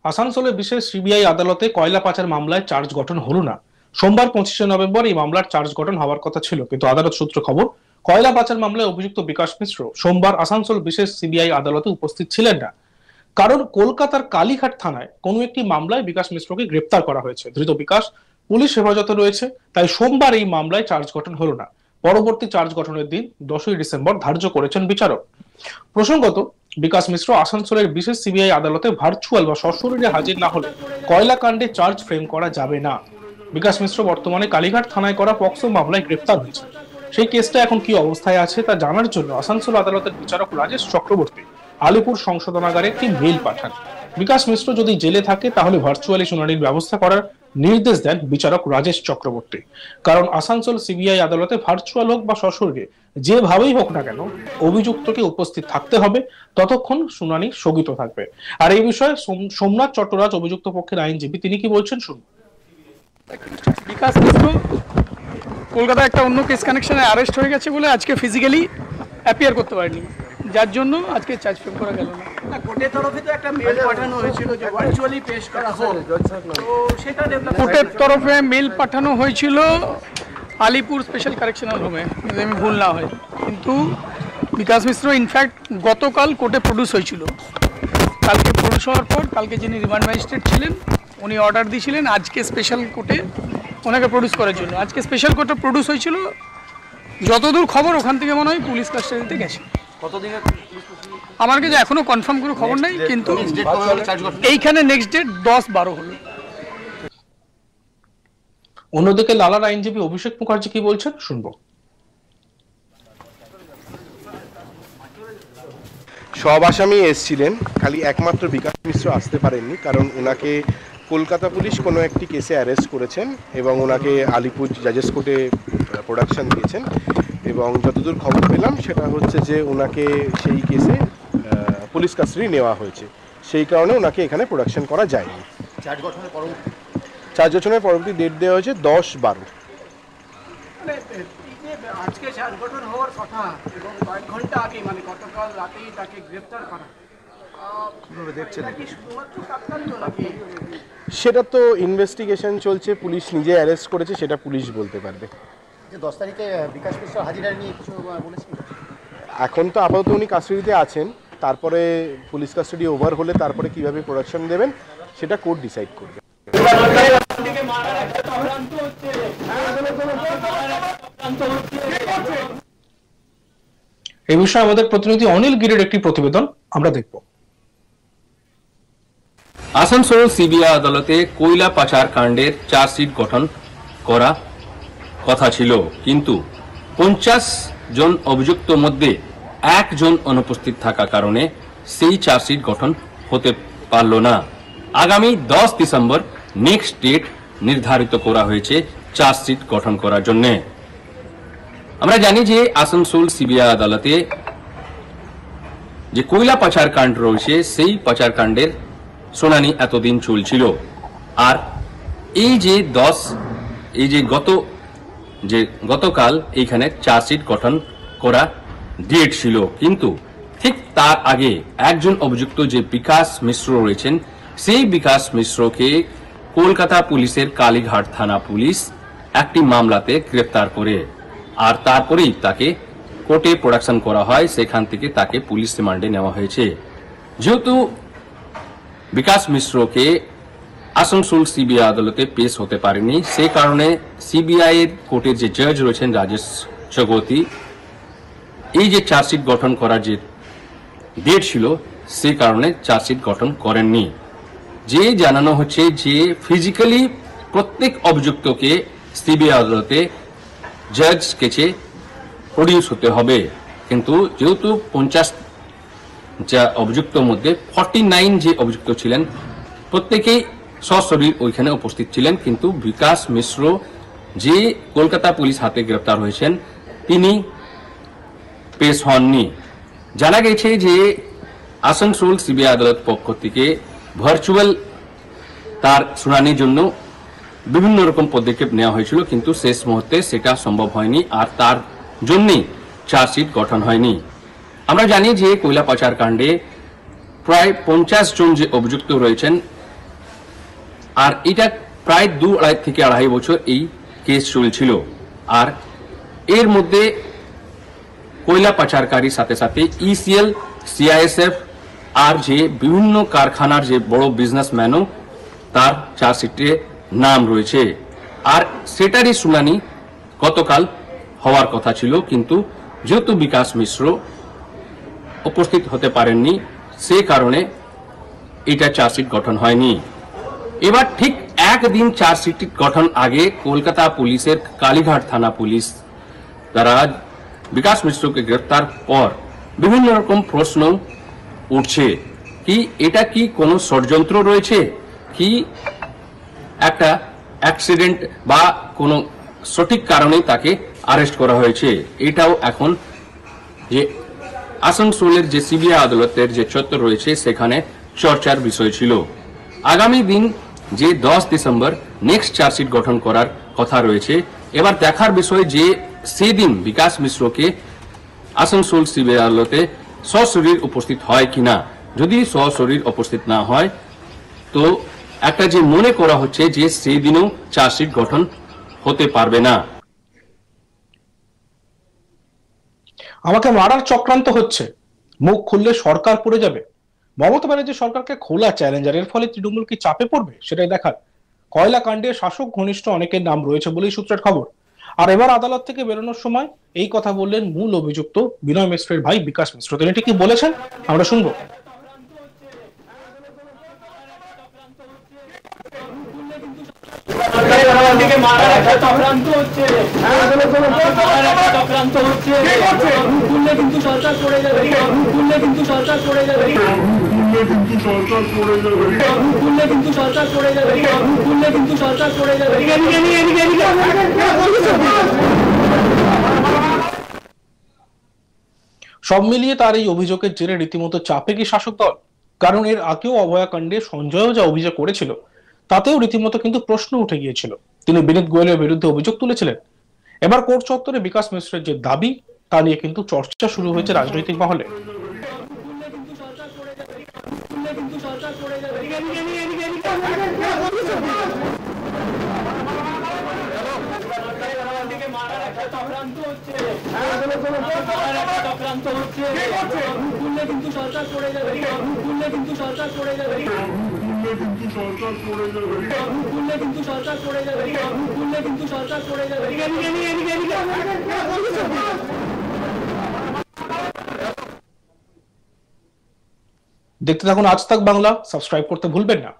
আসানসোলের বিশেষ সিবিআই আদালতে কয়লা পাচার মামলায় চার্জ গঠন হলো না। সোমবার 25শে নভেম্বর এই মামলার চার্জ গঠন হওয়ার কথা ছিল, কিন্তু আদালত সূত্র খবর, কয়লা পাচার মামলায় অভিযুক্ত বিকাশ মিশ্র সোমবার আসানসোল বিশেষ সিবিআই আদালতে উপস্থিত ছিলেন না। কারণ কলকাতার কালীঘাট থানায় কোনো একটি মামলায় বিকাশ মিশ্রকে গ্রেপ্তার করা হয়েছে। ধৃত বিকাশ পুলিশ হেফাজতে রয়েছে, তাই সোমবার এই মামলায় চার্জ গঠন হলো না। পরবর্তী চার্জ গঠনের দিন 10ই ডিসেম্বর ধার্য করেছেন বিচারক। প্রসঙ্গত, বিকাশ মিশ্র আসানসোলের বিশেষ সিবিআই আদালতে ভার্চুয়াল বা সশরীরে হাজির না হলে কয়লা কাণ্ডে চার্জ ফ্রেম করা যাবে না। বিকাশ মিশ্র বর্তমানে কালীঘাট থানায় করা পক্সো মামলায় গ্রেফতার হয়েছে। সেই কেসটা এখন কি অবস্থায় আছে তা জানার জন্য আসানসোল আদালতের বিচারক রাজেশ চক্রবর্তী আলিপুর সংশোধনাগারে একটি মেইল পাঠান। বিকাশ মিশ্র যদি জেলে থাকে তাহলে ভার্চুয়ালি শুনানির ব্যবস্থা করার নির্দেশ দেন বিচারক রাজেশ চক্রবর্তী। কারণ আসানসোল সিবিআই আদালতে ভার্চুয়াল হোক বা সশরীরে যেভাবেই হোক না কেন অভিযুক্তকে উপস্থিত থাকতে হবে, ততক্ষণ শুনানি স্থগিত থাকবে। আর এই বিষয়ে সোমনাথ চট্টরাজ অভিযুক্ত পক্ষের আইনজীবী, তিনি কি বলছেন শুনুন। বিকাশ মিশ্র কলকাতায় একটা অন্য কেস কানেকশনে অ্যারেস্ট হয়ে গেছে বলে আজকে ফিজিক্যালি অ্যাপিয়ার করতে পারেনি, যার জন্য আজকে চার্জ ফ্রেম করা গেল না। কোর্টের তরফে তো একটা মেল পাঠানো হয়েছিল যে ভার্চুয়ালি পেশ করা হোক, তো সেটা কোর্টের তরফে মেল পাঠানো হয়েছিল আলিপুর স্পেশাল কারেকশনাল হোমে, যদি আমি ভুল না হয়। কিন্তু বিকাশ মিশ্র ইনফ্যাক্ট গতকাল কোর্টে প্রডিউস হয়েছিল। কালকে প্রডিউস হওয়ার পর কালকে যিনি রিমান্ড ম্যাজিস্ট্রেট ছিলেন উনি অর্ডার দিয়েছিলেন আজকে স্পেশাল কোর্টে ওনাকে প্রডিউস করার জন্য। আজকে স্পেশাল কোর্টে প্রডিউস হয়েছিল, যতদূর খবর ওখান থেকে মনে হয় পুলিশ কাস্টাডিতে গেছে। আমার কাছে এখনো কনফার্ম করে খবর নেই, কিন্তু এইখানে নেক্সট ডেট 10-12 হলো। অন্যদিকে লালার আইনজীবী অভিষেক মুখার্জি কি বলছেন শুনবো। সব আসামি এসেছিলেন, খালি একমাত্র বিকাশ মিশ্র আসতে পারেননি, কারণ ওনাকে কলকাতা পুলিশ কোনো একটি কেসে অ্যারেস্ট করেছেন এবং ওনাকে আলিপুর জাজেস কোর্টে প্রোডাকশন দিয়েছেন। এবং যতদূর খবর পেলাম সেটা হচ্ছে যে ওনাকে সেই কেসে পুলিশ কাস্টাডি নেওয়া হয়েছে, সেই কারণে ওনাকে এখানে প্রোডাকশন করা যায়নি। চার্জ গঠনের পরবর্তী ডেট দেওয়া হয়েছে 10-12। আজকে চার্জ গঠন হওয়ার কথা এবং কয়েক ঘন্টা আগে মানে গতকাল রাতেই তাকে গ্রেফতার করা, সেটা তো ইনভেস্টিগেশন চলছে, পুলিশ নিজে অ্যারেস্ট করেছে, সেটা পুলিশ বলতে পারবে। 10 তারিখে বিকাশ মিশ্র হাজিরা নিয়ে কিছু বলেছেন? এখন তো আপাতত উনি কাস্টাডিতে আছেন, তারপরে পুলিশ কাস্টাডি ওভার হলে তারপরে কিভাবে প্রোডাকশন দেবেন সেটা কোর্ট ডিসাইড করবে। এই বিষয়ে আমাদের প্রতিনিধি অনিল গিরির একটি প্রতিবেদন আমরা দেখব। আসানসোল সিবিআই আদালতে কয়লা পাচার কাণ্ডের চার্জশিট গঠন করা কথা ছিল, কিন্তু 50 জন অভিযুক্ত মধ্যে একজন অনুপস্থিত থাকার কারণে সেই চার্জশিট গঠন হতে পারল না। আগামী 10 ডিসেম্বর নেক্সট ডেট নির্ধারিত করা হয়েছে চার্জশিট গঠন করার জন্য। আমরা জানি যে আসানসোল সিবিআই আদালতে যে কয়লা পাচার কাণ্ড রয়েছে সেই পাচার কাণ্ডের শুনানি এতদিন চলছিল। আর এই যে গতকাল এইখানে চার্জশিট গঠন করা ডেট ছিল, কিন্তু ঠিক তার আগে একজন অভিযুক্ত যে বিকাশ মিশ্র রয়েছেন সেই বিকাশ মিশ্রকে কলকাতা পুলিশের কালীঘাট থানা পুলিশ একটি মামলাতে গ্রেফতার করে, আর তারপরেই তাকে কোর্টে প্রোডাকশন করা হয়, সেখান থেকে তাকে পুলিশ রিমান্ডে নেওয়া হয়েছে। যেহেতু বিকাশ মিশ্রকে আসানসোল সিবিআই আদালতে পেশ হতে পারেনি, সে কারণে সিবিআই এর কোর্টের যে জাজ রয়েছেন রাজেশ চক্রবর্তী এই যে চার্জশিট গঠন করার যে ডেট ছিল সে কারণে চার্জশিট গঠন করেননি। যে জানানো হচ্ছে যে ফিজিক্যালি প্রত্যেক অভিযুক্তকে সিবিআই আদালতে জাজ কেছে প্রডিউস হতে হবে, কিন্তু যেহেতু 50 যা অভিযুক্তর মধ্যে 49 যে অভিযুক্ত ছিলেন প্রত্যেকেই সশরীর ওইখানে উপস্থিত ছিলেন, কিন্তু বিকাশ মিশ্র যে কলকাতা পুলিশ হাতে গ্রেফতার হয়েছেন তিনি পেশ হননি। জানা গেছে যে আসানসোল সিবিআই আদালত পক্ষ থেকে ভার্চুয়াল তার শুনানির জন্য বিভিন্ন রকম পদক্ষেপ নেওয়া হয়েছিল, কিন্তু শেষ মুহূর্তে সেটা সম্ভব হয়নি, আর তার জন্যই চার্জশিট গঠন হয়নি। আমরা জানি যে কয়লা পাচার কাণ্ডে প্রায় 50 জন যে অভিযুক্ত রয়েছেন আর এটা প্রায় 2-2.5 থেকে 2.5 বছর এই কেস চলছিল। আর এর মধ্যে কয়লা পাচারকারীর সাথে সাথে ইসিএল, সিআইএসএফ আর যে বিভিন্ন কারখানার যে বড় বিজনেসম্যানও তার চার্জশিটে নাম রয়েছে। আর সেটারই শুনানি গতকাল হওয়ার কথা ছিল, কিন্তু যেহেতু বিকাশ মিশ্র উপস্থিত হতে পারেননি সে কারণে এটা চার্জশিট গঠন হয়নি। এবার ঠিক একদিন চার্জশিট গঠন আগে কলকাতা পুলিশের কালীঘাট থানা পুলিশ তারা বিকাশ মিশ্রকে গ্রেফতার পর বিভিন্ন রকম প্রশ্ন উঠছে কি এটা কি কোনো ষড়যন্ত্র রয়েছে, কি একটা অ্যাক্সিডেন্ট বা কোনো সঠিক কারণে তাকে আরেস্ট করা হয়েছে। এটাও এখন যে আসানসোলের যে সিবিআই আদালতের যে চত্বর রয়েছে সেখানে চর্চার বিষয় ছিল। আগামী দিন যে 10 ডিসেম্বর নেক্সট চার্জশিট গঠন করার কথা রয়েছে। এবার দেখার বিষয় যে সেদিন বিকাশ মিশ্রকে আসানসোল সিবিআই আদালতে সশরীর উপস্থিত হয় কিনা। যদি সশরীর উপস্থিত না হয় তো একটা যে মনে করা হচ্ছে যে সেই দিনও চার্জশিট গঠন হতে পারবে না। আমাকে মারার চক্রান্ত হচ্ছে, মুখ খুললে সরকার পড়ে যাবে। মমতা ব্যানার্জি সরকারকে খোলা চ্যালেঞ্জার, এর ফলে তৃণমূল কি চাপে পড়বে সেটাই দেখার। কয়লা কাণ্ডে শাসক ঘনিষ্ঠ অনেকের নাম রয়েছে বলেই সূত্রের খবর। আর এবার আদালত থেকে বেরোনোর সময় এই কথা বললেন মূল অভিযুক্ত বিনয় মিশ্রের ভাই বিকাশ মিশ্র। তিনি ঠিক কি বলেছেন আমরা শুনবো। সব মিলিয়ে তার এই অভিযোগের জেরে রীতিমতো চাপে কি শাসক দল? কারণ এর আগেও অভয়াকাণ্ডে সঞ্জয়ও যা অভিযোগ করেছিল তাতেও রীতিমতো কিন্তু প্রশ্ন উঠে গিয়েছিল। তিনি বিনীত গোয়েলের বিরুদ্ধে অভিযোগ তুলেছিলেন। এবার কোর্ট চত্বরে বিকাশ মিশ্রের যে দাবি তা নিয়ে কিন্তু চর্চা শুরু হয়েছে রাজনৈতিক মহলে। দেখতে থাকুন আজ তাক বাংলা, সাবস্ক্রাইব করতে ভুলবেন না।